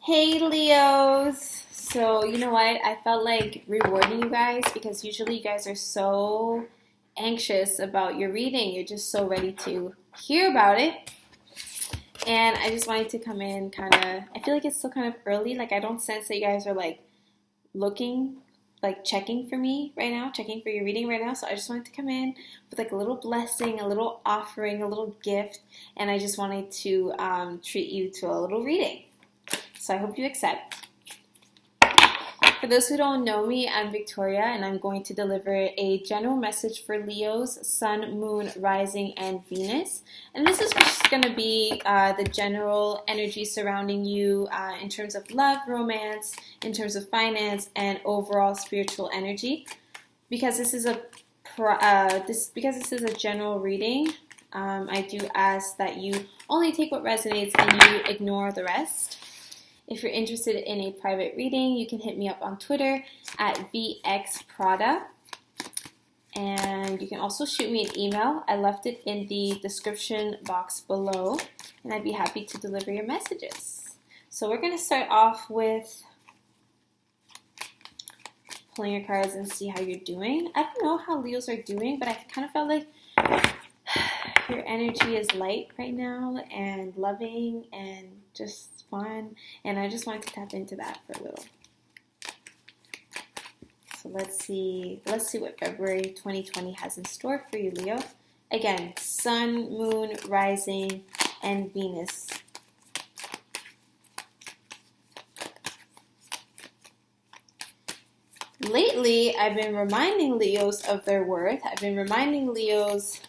Hey Leos! So, you know what? I felt like rewarding you guys because usually you guys are so anxious about your reading. You're just so ready to hear about it. And I just wanted to come in I feel like it's still kind of early. Like, I don't sense that you guys are like looking, like checking for me right now, checking for your reading right now. So I just wanted to come in with like a little blessing, a little offering, a little gift. And I just wanted to treat you to a little reading. So I hope you accept. For those who don't know me, I'm Victoria, and I'm going to deliver a general message for Leos, Sun, Moon, Rising, and Venus. And this is just going to be the general energy surrounding you in terms of love, romance, in terms of finance, and overall spiritual energy. Because this is a general reading, I do ask that you only take what resonates and you ignore the rest. If you're interested in a private reading, you can hit me up on Twitter at VXPrada. And you can also shoot me an email. I left it in the description box below, and I'd be happy to deliver your messages. So we're going to start off with pulling your cards and see how you're doing. I don't know how Leos are doing, but I kind of felt like your energy is light right now and loving and just fun, and I just wanted to tap into that for a little. So let's see what February 2020 has in store for you, Leo. Again, Sun, Moon, Rising, and Venus. Lately, I've been reminding Leos of their worth. I've been reminding Leos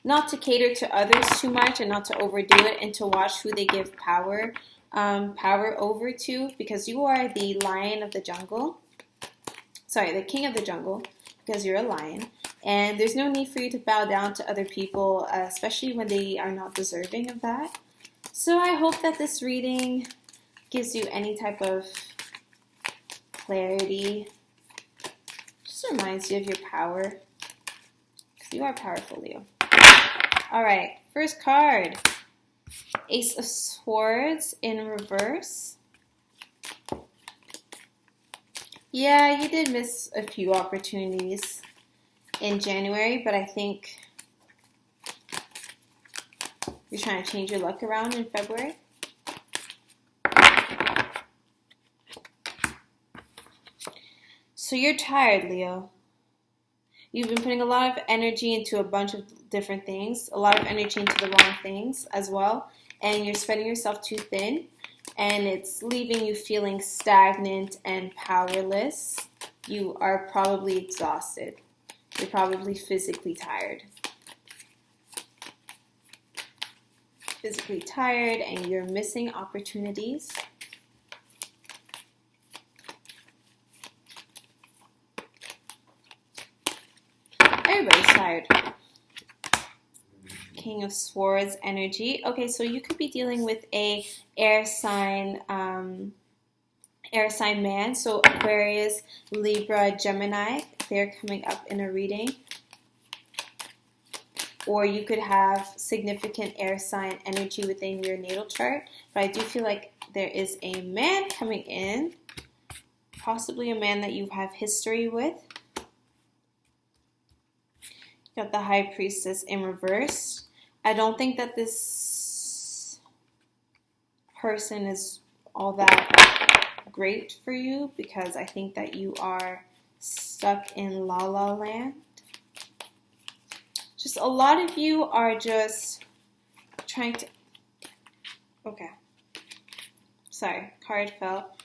not to cater to others too much and not to overdo it, and to watch who they give power over to, because you are the lion of the jungle. Sorry, the king of the jungle, because you're a lion. And there's no need for you to bow down to other people, especially when they are not deserving of that. So I hope that this reading gives you any type of clarity. Just reminds you of your power. Because you are powerful, Leo. Alright, first card. Ace of Swords in reverse. Yeah, you did miss a few opportunities in January, but I think you're trying to change your luck around in February. So you're tired, Leo. You've been putting a lot of energy into a bunch of different things, a lot of energy into the wrong things as well, and you're spreading yourself too thin, and it's leaving you feeling stagnant and powerless. You are probably exhausted. You're probably physically tired. Physically tired, and you're missing opportunities. Everybody's tired. King of Swords energy. Okay, so you could be dealing with a air sign man. So Aquarius, Libra, Gemini, they're coming up in a reading. Or you could have significant air sign energy within your natal chart. But I do feel like there is a man coming in, possibly a man that you have history with. Got the High Priestess in reverse. I don't think that this person is all that great for you, because I think that you are stuck in La La Land. Just a lot of you are just trying to... Okay. Sorry, card fell.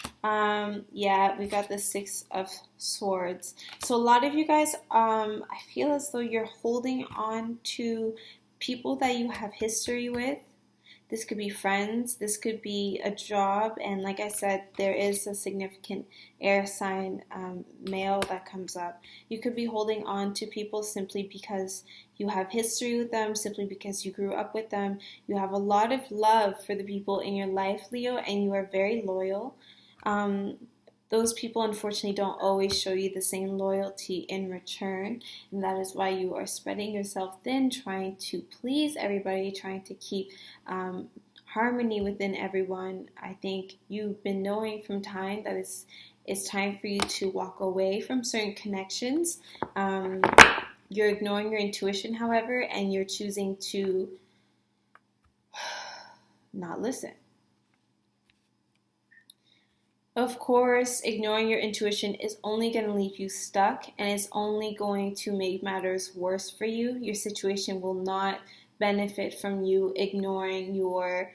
Yeah, we got the Six of Swords. So a lot of you guys, I feel as though you're holding on to people that you have history with. This could be friends, this could be a job, and like I said, there is a significant air sign male that comes up. You could be holding on to people simply because you have history with them, simply because you grew up with them. You have a lot of love for the people in your life, Leo, and you are very loyal. Those people, unfortunately, don't always show you the same loyalty in return, and that is why you are spreading yourself thin, trying to please everybody, trying to keep harmony within everyone. I think you've been knowing from time that it's time for you to walk away from certain connections. You're ignoring your intuition, however, and you're choosing to not listen. Of course, ignoring your intuition is only going to leave you stuck, and it's only going to make matters worse for you. Your situation will not benefit from you ignoring your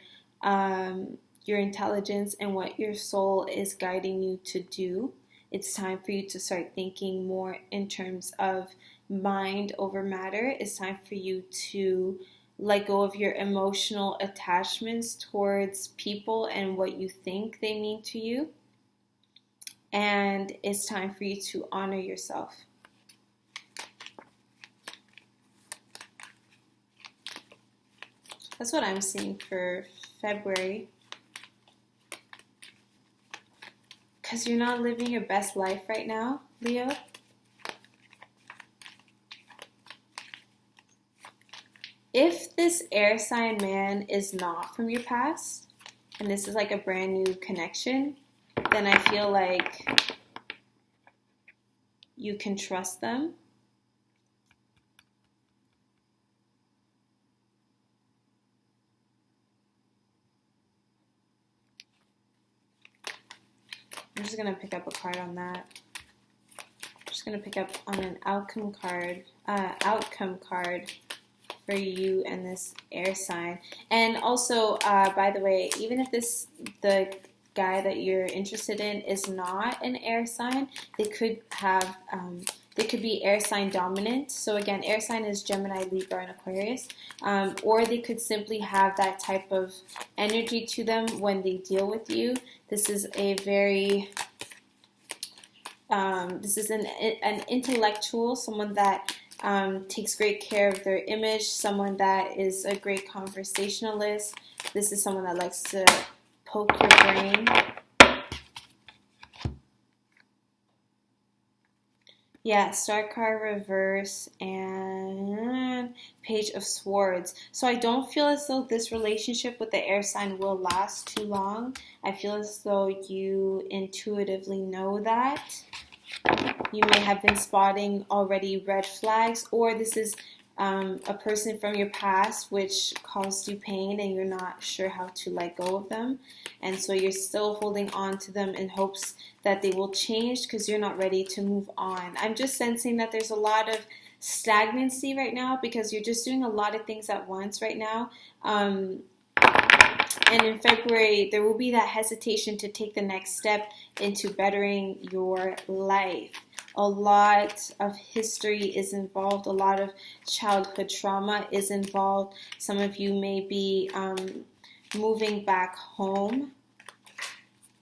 intelligence and what your soul is guiding you to do. It's time for you to start thinking more in terms of mind over matter. It's time for you to let go of your emotional attachments towards people and what you think they mean to you. And it's time for you to honor yourself. That's what I'm seeing for February. Because you're not living your best life right now, Leo. If this air sign man is not from your past, and this is like a brand new connection, then I feel like you can trust them. I'm just going to pick up a card on that. I'm just going to pick up on an outcome card for you and this air sign. And also, by the way, even if the guy that you're interested in is not an air sign, they could be air sign dominant. So again, air sign is Gemini, Libra, and Aquarius. Or they could simply have that type of energy to them when they deal with you. This is a very this is an intellectual, someone that takes great care of their image, someone that is a great conversationalist. This is someone that likes to poke your brain. Yeah, Star card reverse and Page of Swords. So I don't feel as though this relationship with the air sign will last too long. I feel as though you intuitively know that. You may have been spotting already red flags, or this is a person from your past which caused you pain and you're not sure how to let go of them. And so you're still holding on to them in hopes that they will change because you're not ready to move on. I'm just sensing that there's a lot of stagnancy right now because you're just doing a lot of things at once right now. And in February, there will be that hesitation to take the next step into bettering your life. A lot of history is involved. A lot of childhood trauma is involved. Some of you may be moving back home.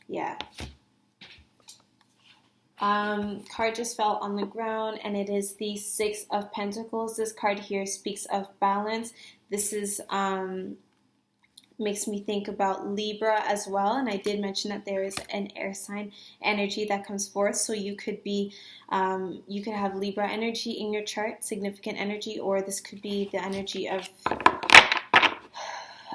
Yeah. Card just fell on the ground, and it is the Six of Pentacles. This card here speaks of balance. This is makes me think about Libra as well, and I did mention that there is an air sign energy that comes forth, so you could be you could have Libra energy in your chart, significant energy, or this could be the energy of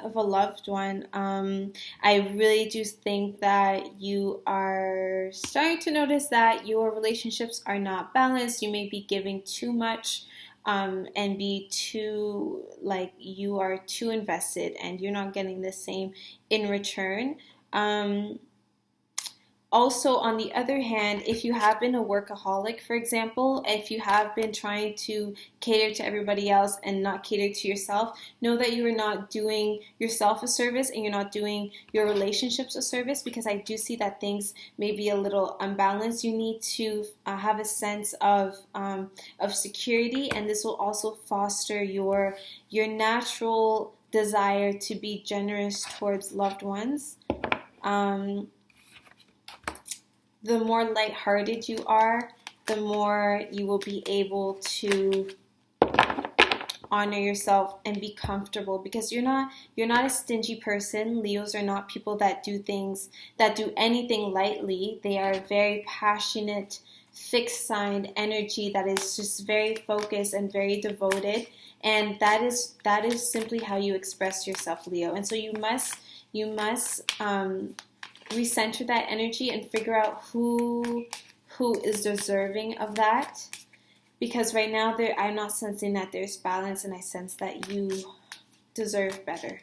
a loved one. I really do think that you are starting to notice that your relationships are not balanced. You may be giving too much and be too, like, you are too invested and you're not getting the same in return. Also, on the other hand, if you have been a workaholic, for example, if you have been trying to cater to everybody else and not cater to yourself, know that you are not doing yourself a service and you're not doing your relationships a service, because I do see that things may be a little unbalanced. You need to have a sense of security, and this will also foster your natural desire to be generous towards loved ones. The more lighthearted you are, the more you will be able to honor yourself and be comfortable, because you're not a stingy person. Leos are not people that do anything lightly. They are very passionate fixed sign energy that is just very focused and very devoted, and that is simply how you express yourself, Leo. And so you must recenter that energy and figure out who is deserving of that, because right now I'm not sensing that there's balance, and I sense that you deserve better.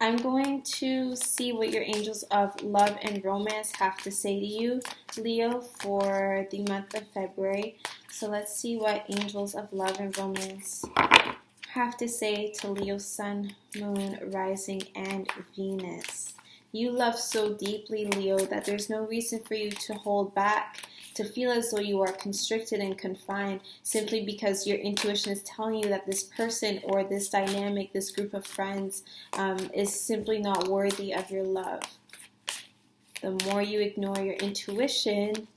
I'm going to see what your angels of love and romance have to say to you, Leo, for the month of February. So let's see what angels of love and romance have to say to Leo, Sun, Moon, Rising, and Venus. You love so deeply, Leo, that there's no reason for you to hold back, to feel as though you are constricted and confined simply because your intuition is telling you that this person or this dynamic, this group of friends, is simply not worthy of your love. The more you ignore your intuition,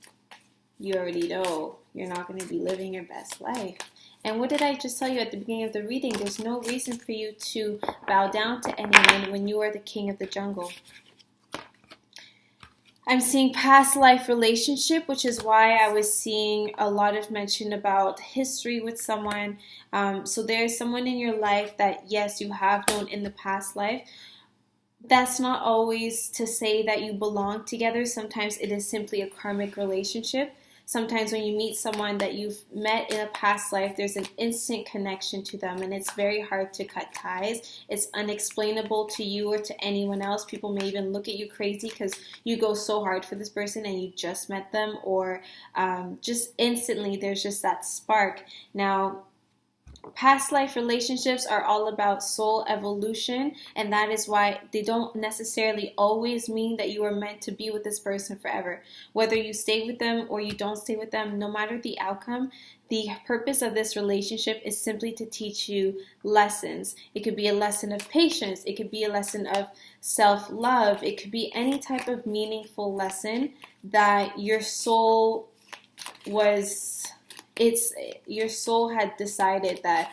you already know you're not going to be living your best life. And what did I just tell you at the beginning of the reading? There's no reason for you to bow down to anyone when you are the king of the jungle. I'm seeing past life relationship, which is why I was seeing a lot of mention about history with someone. So there's someone in your life that, yes, you have known in the past life. That's not always to say that you belong together. Sometimes it is simply a karmic relationship. Sometimes when you meet someone that you've met in a past life, there's an instant connection to them, and it's very hard to cut ties. It's unexplainable to you or to anyone else. People may even look at you crazy because you go so hard for this person and you just met them, or just instantly there's just that spark. Now, past life relationships are all about soul evolution, and that is why they don't necessarily always mean that you are meant to be with this person forever. Whether you stay with them or you don't stay with them, no matter the outcome, the purpose of this relationship is simply to teach you lessons. It could be a lesson of patience. It could be a lesson of self-love. It could be any type of meaningful lesson that your soul your soul had decided that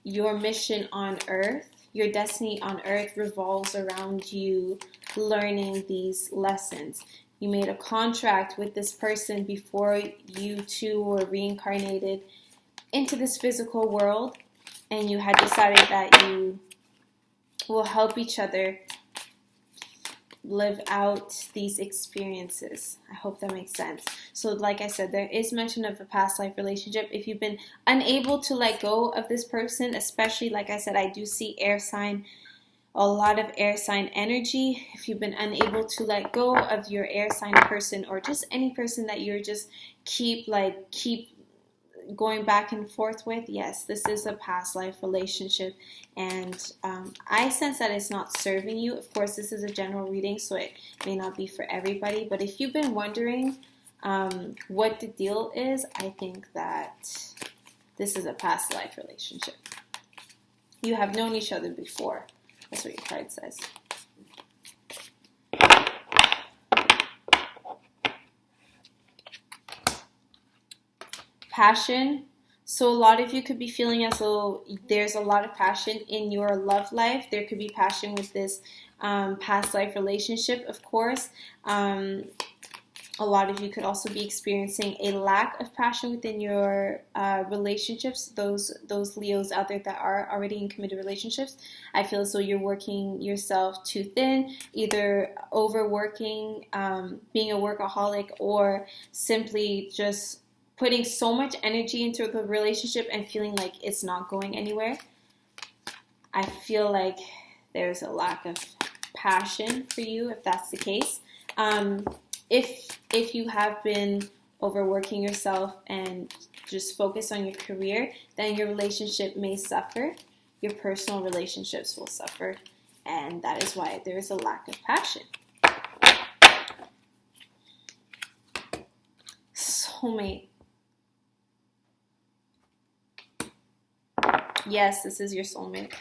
your mission on earth, your destiny on earth revolves around you learning these lessons. You made a contract with this person before you two were reincarnated into this physical world, and you had decided that you will help each other live out these experiences. I hope that makes sense. So like I said, there is mention of a past life relationship. If you've been unable to let go of this person, especially, like I said, I do see air sign, a lot of air sign energy. If you've been unable to let go of your air sign person, or just any person that you're just keep going back and forth with, yes, this is a past life relationship, and I sense that it's not serving you. Of course, this is a general reading, so it may not be for everybody, but if you've been wondering what the deal is, I think that this is a past life relationship. You have known each other before. That's what your card says. Passion. So a lot of you could be feeling as though there's a lot of passion in your love life. There could be passion with this past life relationship, of course. A lot of you could also be experiencing a lack of passion within your relationships. Those Leos out there that are already in committed relationships, I feel as though you're working yourself too thin, either overworking, being a workaholic, or simply just putting so much energy into the relationship and feeling like it's not going anywhere. I feel like there's a lack of passion for you if that's the case. If you have been overworking yourself and just focus on your career, then your relationship may suffer. Your personal relationships will suffer, and that is why there is a lack of passion. Soulmate. Yes, this is your soulmate.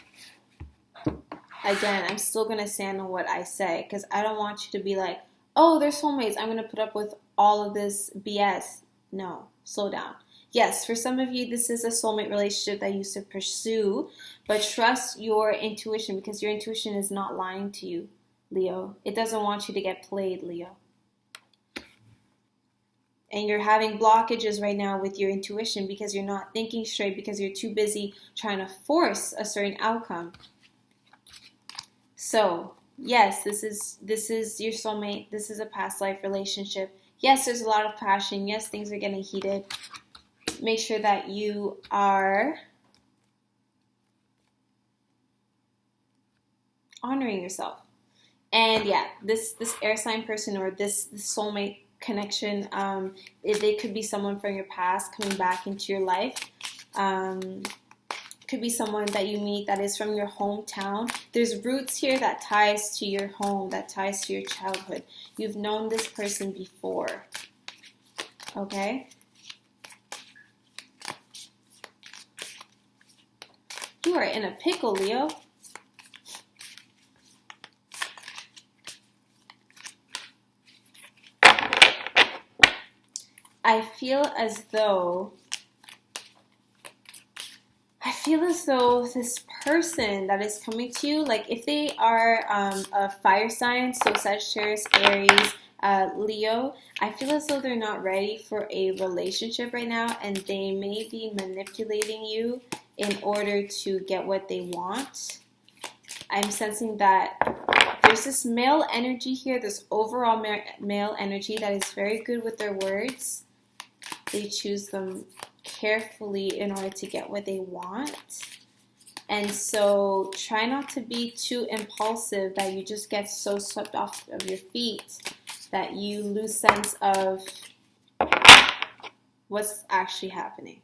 Again, I'm still going to stand on what I say, because I don't want you to be like, oh, they're soulmates, I'm going to put up with all of this BS. No, slow down. Yes, for some of you, this is a soulmate relationship that you should pursue, but trust your intuition, because your intuition is not lying to you, Leo. It doesn't want you to get played, Leo. And you're having blockages right now with your intuition because you're not thinking straight, because you're too busy trying to force a certain outcome. So, yes, this is your soulmate. This is a past life relationship. Yes, there's a lot of passion. Yes, things are getting heated. Make sure that you are honoring yourself. And yeah, this air sign person or this soulmate connection, they could be someone from your past coming back into your life. Could be someone that you meet that is from your hometown. There's roots here that ties to your home, that ties to your childhood. You've known this person before. Okay? You are in a pickle, Leo. I feel as though this person that is coming to you, like if they are a fire sign, so Sagittarius, Aries, Leo, I feel as though they're not ready for a relationship right now, and they may be manipulating you in order to get what they want. I'm sensing that there's this male energy here, this overall male energy that is very good with their words. They choose them carefully in order to get what they want. And so try not to be too impulsive that you just get so swept off of your feet that you lose sense of what's actually happening.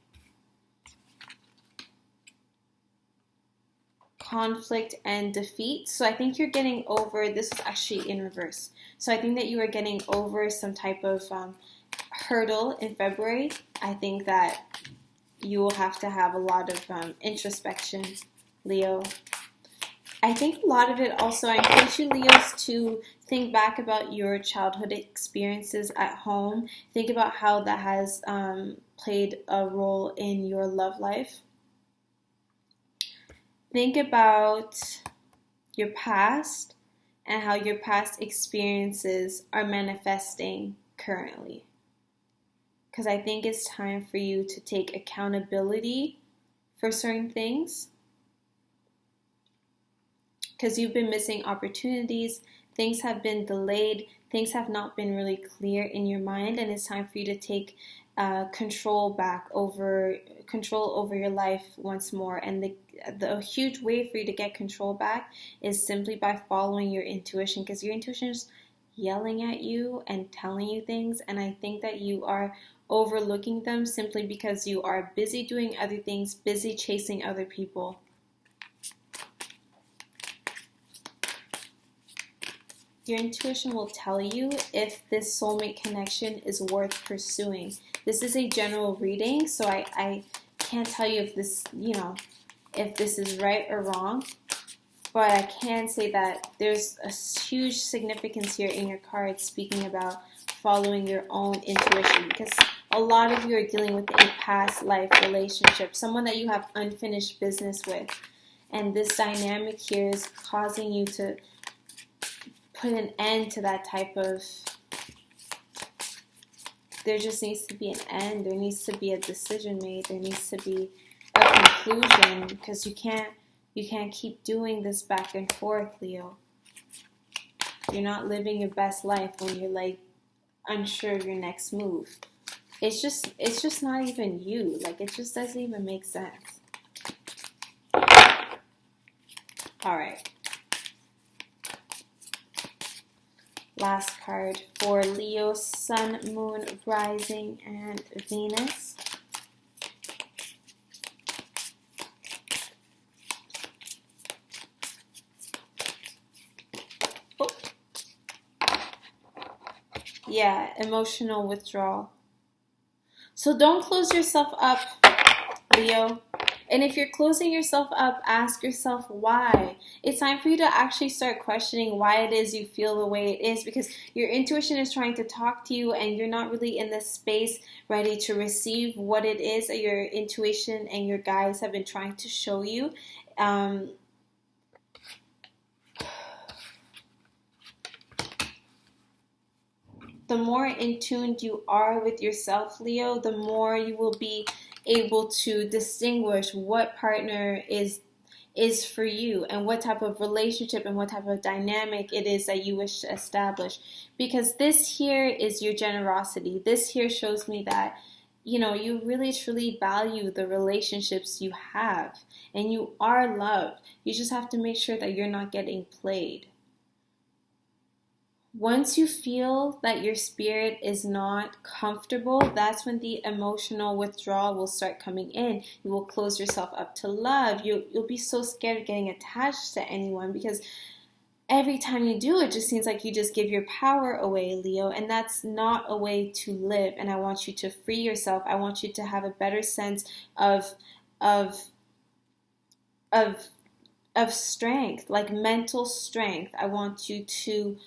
Conflict and defeat. So I think you're getting over, this is actually in reverse. So I think that you are getting over some type of hurdle in February. I think that you will have to have a lot of introspection, Leo. I think a lot of it also, I encourage you, Leos, to think back about your childhood experiences at home. Think about how that has played a role in your love life. Think about your past and how your past experiences are manifesting currently. Because I think it's time for you to take accountability for certain things. Because you've been missing opportunities, things have been delayed, things have not been really clear in your mind, and it's time for you to take control over your life once more. And the huge way for you to get control back is simply by following your intuition, because your intuition is yelling at you and telling you things, and I think that you are overlooking them simply because you are busy doing other things, busy chasing other people. Your intuition will tell you if this soulmate connection is worth pursuing. This is a general reading, so I can't tell you if this, if this is right or wrong, but I can say that there's a huge significance here in your cards speaking about following your own intuition, because a lot of you are dealing with a past life relationship, someone that you have unfinished business with, and this dynamic here is causing you to put an end to that type of, there just needs to be an end, there needs to be a decision made, there needs to be a conclusion, because you can't keep doing this back and forth, Leo. You're not living your best life when you're like unsure of your next move. It's just not even you. Like, it just doesn't even make sense. All right. Last card for Leo, Sun, Moon, Rising, and Venus. Oh. Yeah, emotional withdrawal. So don't close yourself up, Leo. And if you're closing yourself up, ask yourself why. It's time for you to actually start questioning why it is you feel the way it is, because your intuition is trying to talk to you and you're not really in this space ready to receive what it is that your intuition and your guides have been trying to show you. the more in tune you are with yourself, Leo, the more you will be able to distinguish what partner is for you and what type of relationship and what type of dynamic it is that you wish to establish. Because this here is your generosity. This here shows me that you really truly value the relationships you have and you are loved. You just have to make sure that you're not getting played. Once you feel that your spirit is not comfortable, that's when the emotional withdrawal will start coming in. You will close yourself up to love. You'll be so scared of getting attached to anyone because every time you do, it just seems like you just give your power away, Leo, and that's not a way to live. And I want you to free yourself. I want you to have a better sense of of of strength, like mental strength. I want you to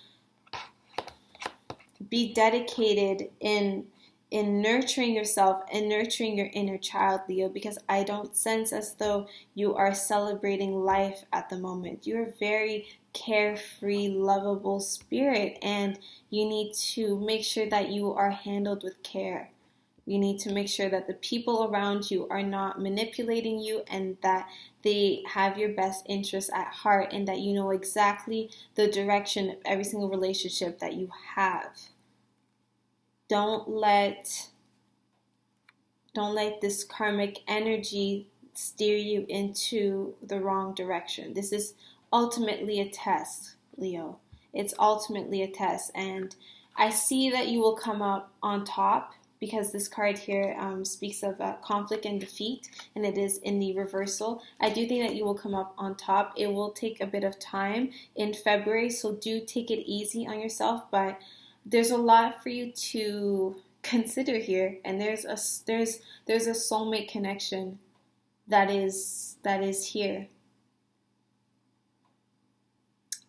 be dedicated in nurturing yourself and nurturing your inner child, Leo, because I don't sense as though you are celebrating life at the moment. You're a very carefree, lovable spirit, and you need to make sure that you are handled with care. You need to make sure that the people around you are not manipulating you and that they have your best interests at heart and that you know exactly the direction of every single relationship that you have. Don't let this karmic energy steer you into the wrong direction. This is ultimately a test, Leo. It's ultimately a test, and I see that you will come up on top because this card here speaks of conflict and defeat, and it is in the reversal. I do think that you will come up on top. It will take a bit of time in February, so do take it easy on yourself, but there's a lot for you to consider here, and there's a soulmate connection that is here.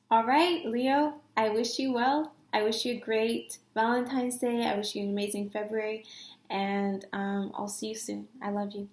All right, Leo, I wish you well. I wish you a great Valentine's Day. I wish you an amazing February, and I'll see you soon. I love you.